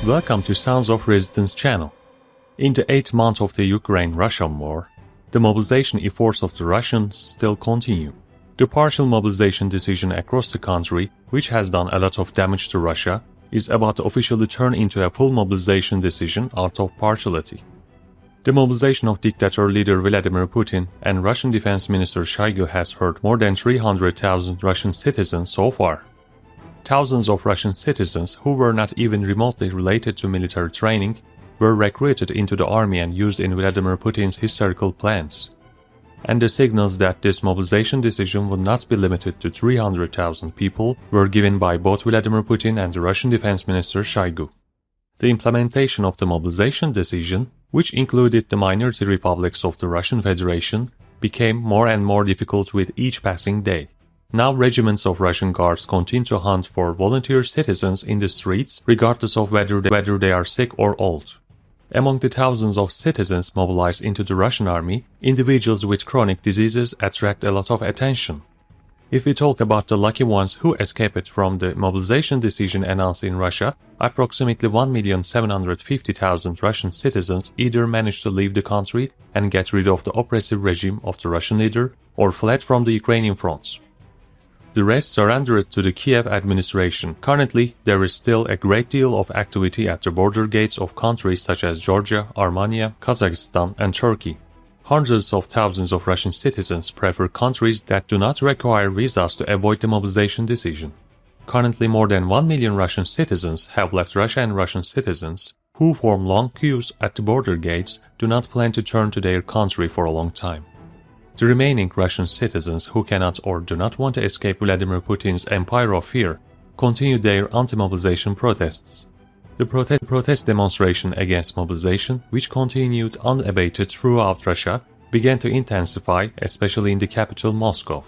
Welcome to Sounds of Resistance channel. In the 8th month of the Ukraine-Russian war, the mobilization efforts of the Russians still continue. The partial mobilization decision across the country, which has done a lot of damage to Russia, is about to officially turn into a full mobilization decision out of partiality. The mobilization of dictator leader Vladimir Putin and Russian Defense Minister Shoigu has hurt more than 300,000 Russian citizens so far. Thousands of Russian citizens who were not even remotely related to military training were recruited into the army and used in Vladimir Putin's historical plans. And the signals that this mobilization decision would not be limited to 300,000 people were given by both Vladimir Putin and the Russian Defense Minister Shoigu. The implementation of the mobilization decision, which included the minority republics of the Russian Federation, became more and more difficult with each passing day. Now regiments of Russian guards continue to hunt for volunteer citizens in the streets regardless of whether they are sick or old. Among the thousands of citizens mobilized into the Russian army, individuals with chronic diseases attract a lot of attention. If we talk about the lucky ones who escaped from the mobilization decision announced in Russia, approximately 1,750,000 Russian citizens either managed to leave the country and get rid of the oppressive regime of the Russian leader or fled from the Ukrainian fronts. The rest surrendered to the Kiev administration. Currently, there is still a great deal of activity at the border gates of countries such as Georgia, Armenia, Kazakhstan, and Turkey. Hundreds of thousands of Russian citizens prefer countries that do not require visas to avoid the mobilization decision. Currently, more than 1 million Russian citizens have left Russia, and Russian citizens, who form long queues at the border gates, do not plan to turn to their country for a long time. The remaining Russian citizens who cannot or do not want to escape Vladimir Putin's empire of fear continue their anti-mobilization protests. The protest demonstration against mobilization, which continued unabated throughout Russia, began to intensify, especially in the capital Moscow.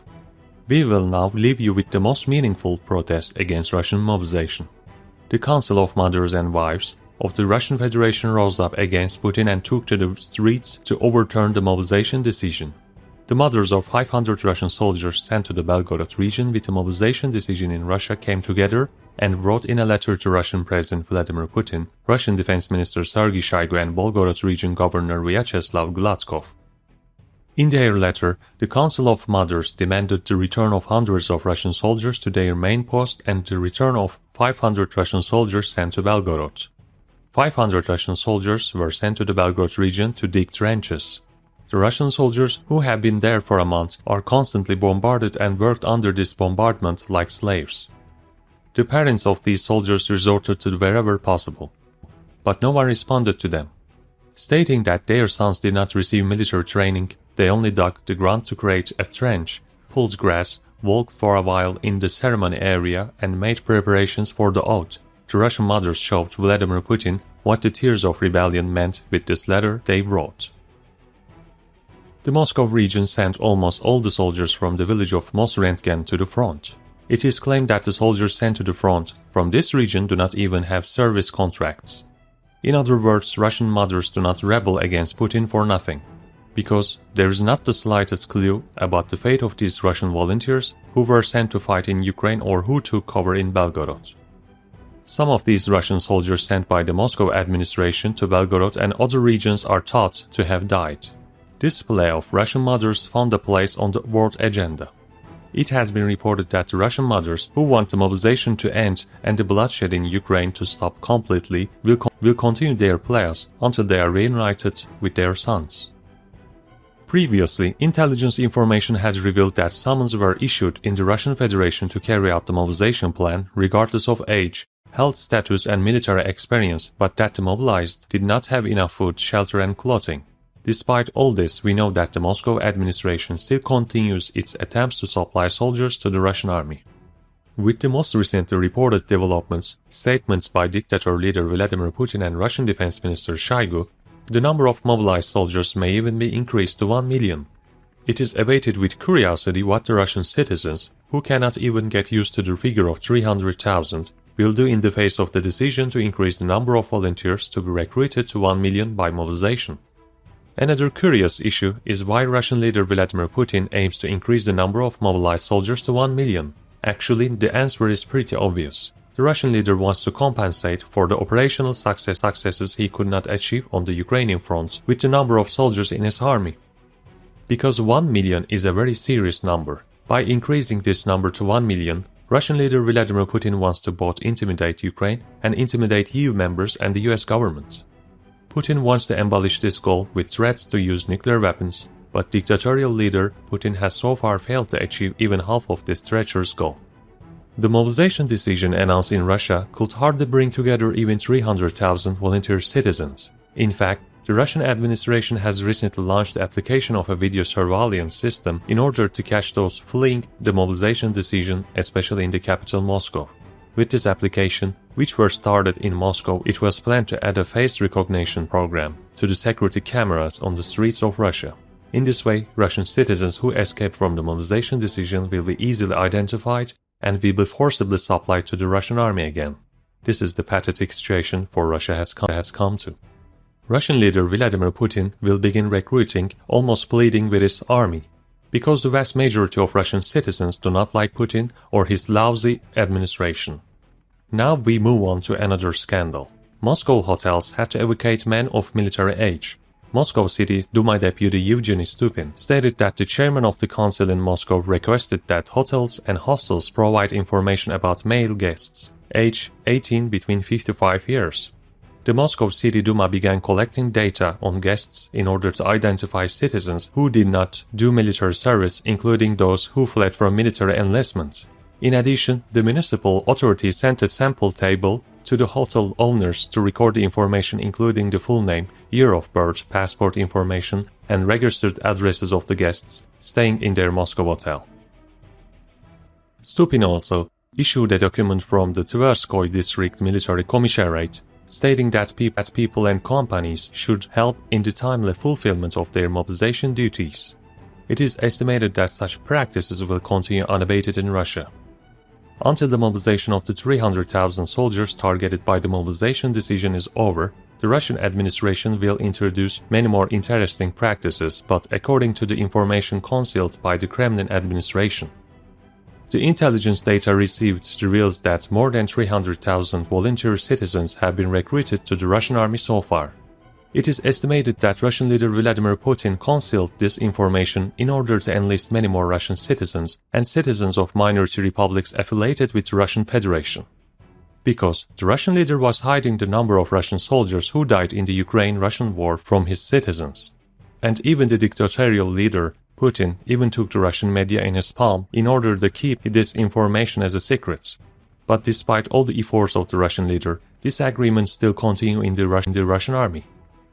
We will now leave you with the most meaningful protest against Russian mobilization. The Council of Mothers and Wives of the Russian Federation rose up against Putin and took to the streets to overturn the mobilization decision. The mothers of 500 Russian soldiers sent to the Belgorod region with a mobilization decision in Russia came together and wrote in a letter to Russian President Vladimir Putin, Russian Defense Minister Sergei Shoigu and Belgorod region Governor Vyacheslav Gladkov. In their letter, the Council of Mothers demanded the return of hundreds of Russian soldiers to their main post and the return of 500 Russian soldiers sent to Belgorod. 500 Russian soldiers were sent to the Belgorod region to dig trenches. The Russian soldiers who have been there for a month are constantly bombarded and worked under this bombardment like slaves. The parents of these soldiers resorted to wherever possible, but no one responded to them. Stating that their sons did not receive military training, they only dug the ground to create a trench, pulled grass, walked for a while in the ceremony area and made preparations for the oath. The Russian mothers showed Vladimir Putin what the tears of rebellion meant with this letter they wrote. The Moscow region sent almost all the soldiers from the village of Mosrentgen to the front. It is claimed that the soldiers sent to the front from this region do not even have service contracts. In other words, Russian mothers do not rebel against Putin for nothing, because there is not the slightest clue about the fate of these Russian volunteers who were sent to fight in Ukraine or who took cover in Belgorod. Some of these Russian soldiers sent by the Moscow administration to Belgorod and other regions are thought to have died. This play of Russian mothers found a place on the world agenda. It has been reported that the Russian mothers who want the mobilization to end and the bloodshed in Ukraine to stop completely will continue their plays until they are reunited with their sons. Previously, intelligence information has revealed that summons were issued in the Russian Federation to carry out the mobilization plan regardless of age, health status and military experience, but that the mobilized did not have enough food, shelter and clothing. Despite all this, we know that the Moscow administration still continues its attempts to supply soldiers to the Russian army. With the most recently reported developments, statements by dictator leader Vladimir Putin and Russian Defense Minister Shoigu, the number of mobilized soldiers may even be increased to 1 million. It is awaited with curiosity what the Russian citizens, who cannot even get used to the figure of 300,000, will do in the face of the decision to increase the number of volunteers to be recruited to 1 million by mobilization. Another curious issue is why Russian leader Vladimir Putin aims to increase the number of mobilized soldiers to 1 million. Actually, the answer is pretty obvious. the Russian leader wants to compensate for the operational successes he could not achieve on the Ukrainian fronts with the number of soldiers in his army. Because 1 million is a very serious number, by increasing this number to 1 million, Russian leader Vladimir Putin wants to both intimidate Ukraine and intimidate EU members and the US government. Putin wants to embellish this goal with threats to use nuclear weapons, but dictatorial leader Putin has so far failed to achieve even half of this treacherous goal. The mobilization decision announced in Russia could hardly bring together even 300,000 volunteer citizens. In fact, the Russian administration has recently launched the application of a video surveillance system in order to catch those fleeing the mobilization decision, especially in the capital Moscow. With this application, which was started in Moscow, it was planned to add a face recognition program to the security cameras on the streets of Russia. In this way, Russian citizens who escape from the mobilization decision will be easily identified and will be forcibly supplied to the Russian army again. This is the pathetic situation for Russia has come to. Russian leader Vladimir Putin will begin recruiting, almost pleading with his army, because the vast majority of Russian citizens do not like Putin or his lousy administration. Now we move on to another scandal. Moscow hotels had to evacuate men of military age. Moscow City Duma Deputy Evgeny Stupin stated that the chairman of the council in Moscow requested that hotels and hostels provide information about male guests, age 18 between 55 years. The Moscow City Duma began collecting data on guests in order to identify citizens who did not do military service, including those who fled from military enlistment. In addition, the municipal authority sent a sample table to the hotel owners to record the information including the full name, year of birth, passport information, and registered addresses of the guests staying in their Moscow hotel. Stupin also issued a document from the Tverskoy District Military Commissariat stating that people and companies should help in the timely fulfillment of their mobilization duties. It is estimated that such practices will continue unabated in Russia. Until the mobilization of the 300,000 soldiers targeted by the mobilization decision is over, the Russian administration will introduce many more interesting practices, but according to the information concealed by the Kremlin administration. The intelligence data received reveals that more than 300,000 volunteer citizens have been recruited to the Russian army so far. It is estimated that Russian leader Vladimir Putin concealed this information in order to enlist many more Russian citizens and citizens of minority republics affiliated with the Russian Federation. Because the Russian leader was hiding the number of Russian soldiers who died in the Ukraine-Russian war from his citizens. And even the dictatorial leader Putin even took the Russian media in his palm in order to keep this information as a secret. But despite all the efforts of the Russian leader, disagreements still continue in the Russian army.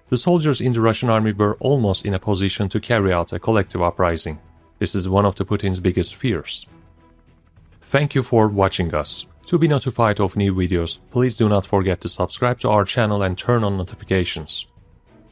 The soldiers in the Russian army were almost in a position to carry out a collective uprising. This is one of the Putin's biggest fears. Thank you for watching us. To be notified of new videos, please do not forget to subscribe to our channel and turn on notifications.